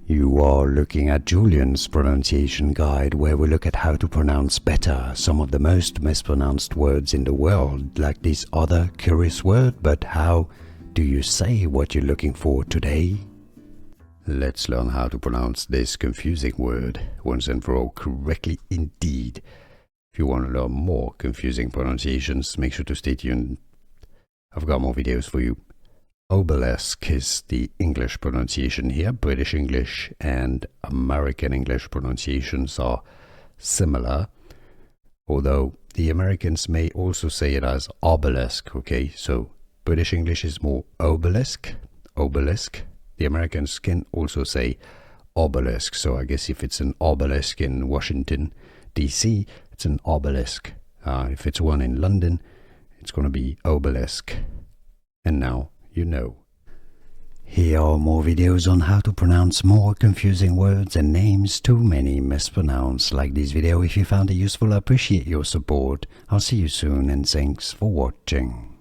You are looking at Julian's pronunciation guide, where we look at how to pronounce better some of the most mispronounced words in the world, like this other curious word. But how do you say what you're looking for today? Let's learn how to pronounce this confusing word once and for all correctly indeed. If you want to learn more confusing pronunciations, make sure to stay tuned. I've got more videos for you. Obelisk is the English pronunciation here. British English and American English pronunciations are similar, although the Americans may also say it as obelisk, okay? So British English is more obelisk, obelisk. The Americans can also say obelisk, so I guess if it's an obelisk in Washington, D.C., it's an obelisk. If it's one in London, it's going to be obelisk. And now you know. Here are more videos on how to pronounce more confusing words and names too many mispronounced. Like this video if you found it useful. I appreciate your support. I'll see you soon and thanks for watching.